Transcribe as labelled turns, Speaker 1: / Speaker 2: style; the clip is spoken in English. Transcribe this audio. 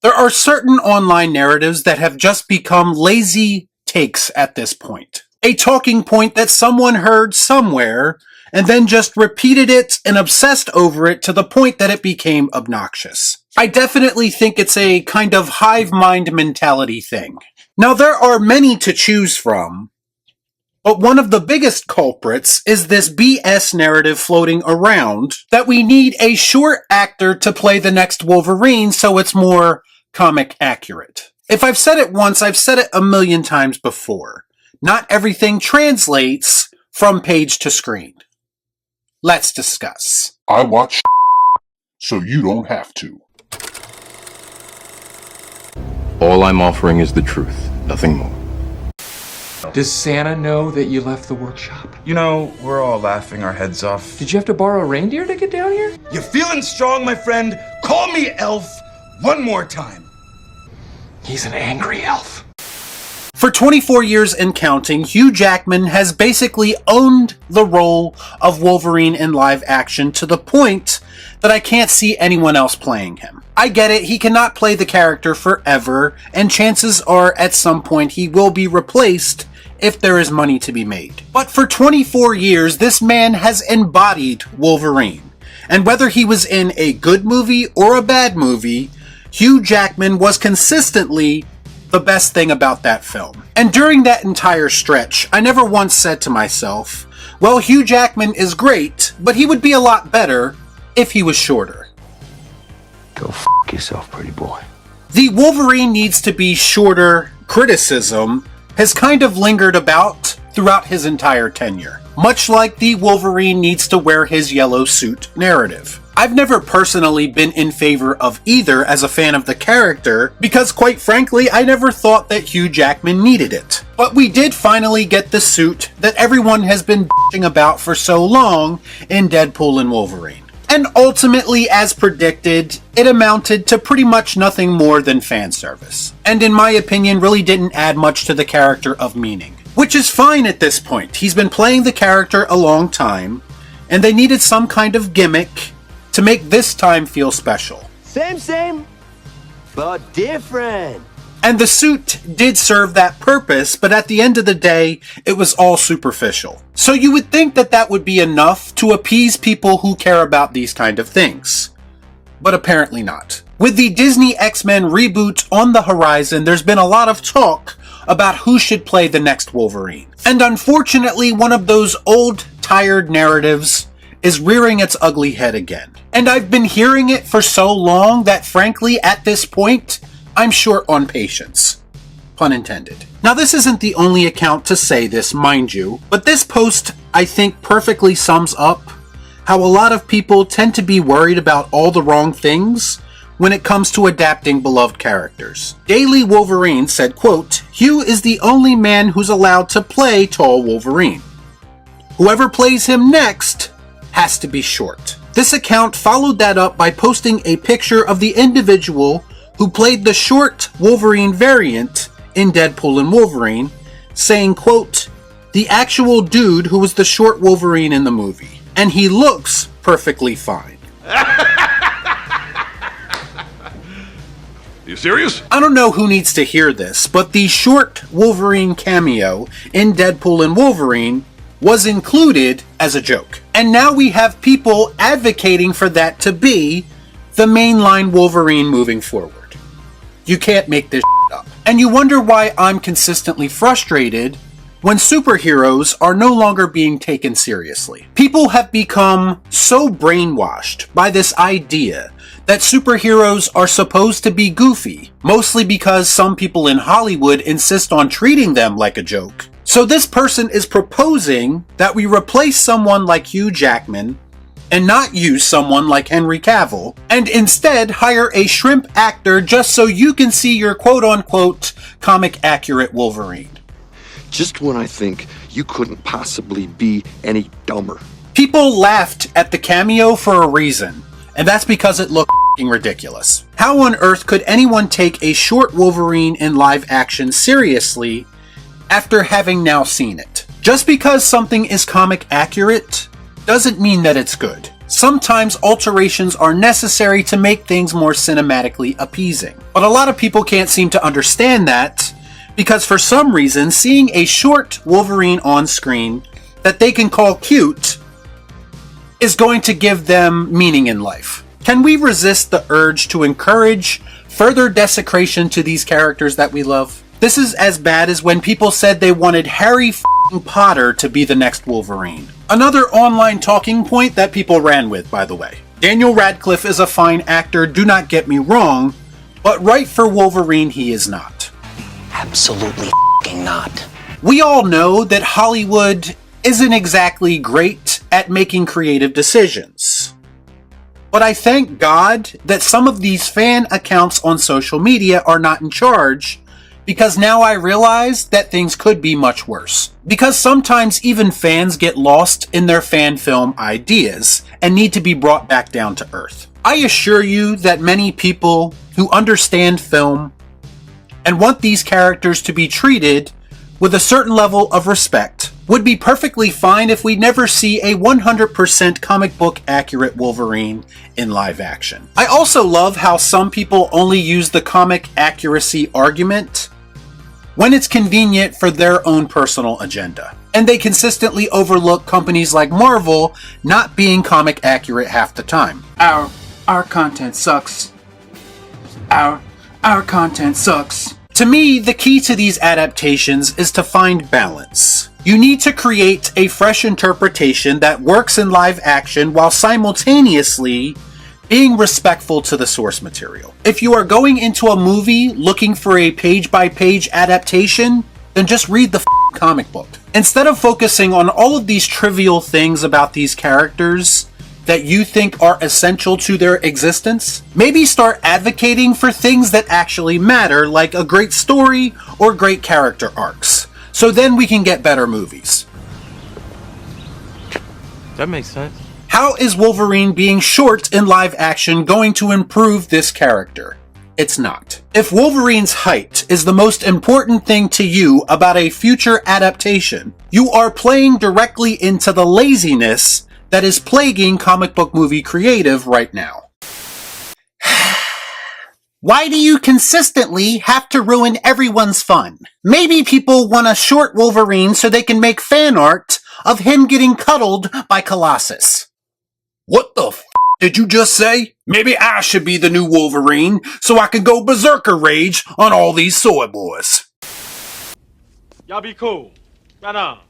Speaker 1: There are certain online narratives that have just become lazy takes at this point. A talking point that someone heard somewhere and then just repeated it and obsessed over it to the point that it became obnoxious. I definitely think it's a kind of hive mind mentality thing. Now, there are many to choose from, but one of the biggest culprits is this BS narrative floating around that we need a short actor to play the next Wolverine so it's more comic accurate. If I've said it once, I've said it a million times before. Not everything translates from page to screen. Let's discuss.
Speaker 2: I watch so you don't have to.
Speaker 3: All I'm offering is the truth, nothing more.
Speaker 4: Does Santa know that you left the workshop?
Speaker 5: You know, we're all laughing our heads off.
Speaker 4: Did you have to borrow a reindeer to get down here?
Speaker 5: You feeling strong, my friend? Call me Elf one more time.
Speaker 4: He's an angry elf.
Speaker 1: For 24 years and counting, Hugh Jackman has basically owned the role of Wolverine in live action to the point that I can't see anyone else playing him. I get it, he cannot play the character forever, and chances are at some point he will be replaced if there is money to be made. But for 24 years, this man has embodied Wolverine. And whether he was in a good movie or a bad movie, Hugh Jackman was consistently the best thing about that film. And during that entire stretch, I never once said to myself, well, Hugh Jackman is great, but he would be a lot better if he was shorter.
Speaker 6: Go f*** yourself, pretty boy.
Speaker 1: The Wolverine needs to be shorter criticism has kind of lingered about throughout his entire tenure, much like the Wolverine needs to wear his yellow suit narrative. I've never personally been in favor of either as a fan of the character, because quite frankly, I never thought that Hugh Jackman needed it. But we did finally get the suit that everyone has been bitching about for so long in Deadpool and Wolverine. And ultimately, as predicted, it amounted to pretty much nothing more than fan service. And in my opinion, really didn't add much to the character of meaning. Which is fine at this point. He's been playing the character a long time, and they needed some kind of gimmick to make this time feel special.
Speaker 6: Same, but different.
Speaker 1: And the suit did serve that purpose, but at the end of the day, it was all superficial. So you would think that that would be enough to appease people who care about these kind of things. But apparently not. With the Disney X-Men reboot on the horizon, there's been a lot of talk about who should play the next Wolverine. And unfortunately, one of those old, tired narratives is rearing its ugly head again. And I've been hearing it for so long that frankly, at this point, I'm short on patience. Pun intended. Now, this isn't the only account to say this, mind you, but this post, I think, perfectly sums up how a lot of people tend to be worried about all the wrong things when it comes to adapting beloved characters. Daily Wolverine said, quote, "Hugh is the only man who's allowed to play tall Wolverine. Whoever plays him next has to be short." This account followed that up by posting a picture of the individual who played the short Wolverine variant in Deadpool and Wolverine, saying, quote, "The actual dude who was the short Wolverine in the movie. And he looks perfectly fine."
Speaker 2: You serious?
Speaker 1: I don't know who needs to hear this, but the short Wolverine cameo in Deadpool and Wolverine was included as a joke. And now we have people advocating for that to be the mainline Wolverine moving forward. You can't make this up. And you wonder why I'm consistently frustrated when superheroes are no longer being taken seriously. People have become so brainwashed by this idea that superheroes are supposed to be goofy, mostly because some people in Hollywood insist on treating them like a joke. So this person is proposing that we replace someone like Hugh Jackman and not use someone like Henry Cavill, and instead hire a shrimp actor just so you can see your quote-unquote comic accurate Wolverine.
Speaker 6: Just when I think you couldn't possibly be any dumber.
Speaker 1: People laughed at the cameo for a reason, and that's because it looked f***ing ridiculous. How on earth could anyone take a short Wolverine in live action seriously after having now seen it? Just because something is comic accurate doesn't mean that it's good. Sometimes alterations are necessary to make things more cinematically appeasing. But a lot of people can't seem to understand that, because for some reason, seeing a short Wolverine on screen that they can call cute is going to give them meaning in life. Can we resist the urge to encourage further desecration to these characters that we love? This is as bad as when people said they wanted Harry Potter to be the next Wolverine. Another online talking point that people ran with, by the way. Daniel Radcliffe is a fine actor, do not get me wrong, but right for Wolverine he is not.
Speaker 7: Absolutely not.
Speaker 1: We all know that Hollywood isn't exactly great at making creative decisions. But I thank God that some of these fan accounts on social media are not in charge, because now I realize that things could be much worse. Because sometimes even fans get lost in their fan film ideas and need to be brought back down to earth. I assure you that many people who understand film and want these characters to be treated with a certain level of respect would be perfectly fine if we never see a 100% comic book accurate Wolverine in live action. I also love how some people only use the comic accuracy argument when it's convenient for their own personal agenda. And they consistently overlook companies like Marvel not being comic accurate half the time. Our content sucks. Our content sucks. To me, the key to these adaptations is to find balance. You need to create a fresh interpretation that works in live action while simultaneously being respectful to the source material. If you are going into a movie looking for a page-by-page adaptation, then just read the comic book. Instead of focusing on all of these trivial things about these characters that you think are essential to their existence, maybe start advocating for things that actually matter, like a great story or great character arcs. So then we can get better movies.
Speaker 8: That makes sense.
Speaker 1: How is Wolverine being short in live action going to improve this character? It's not. If Wolverine's height is the most important thing to you about a future adaptation, you are playing directly into the laziness that is plaguing comic book movie creative right now. Why do you consistently have to ruin everyone's fun? Maybe people want a short Wolverine so they can make fan art of him getting cuddled by Colossus. What the did you just say? Maybe I should be the new Wolverine so I can go berserker rage on all these soy boys.
Speaker 8: Y'all be cool. Right on.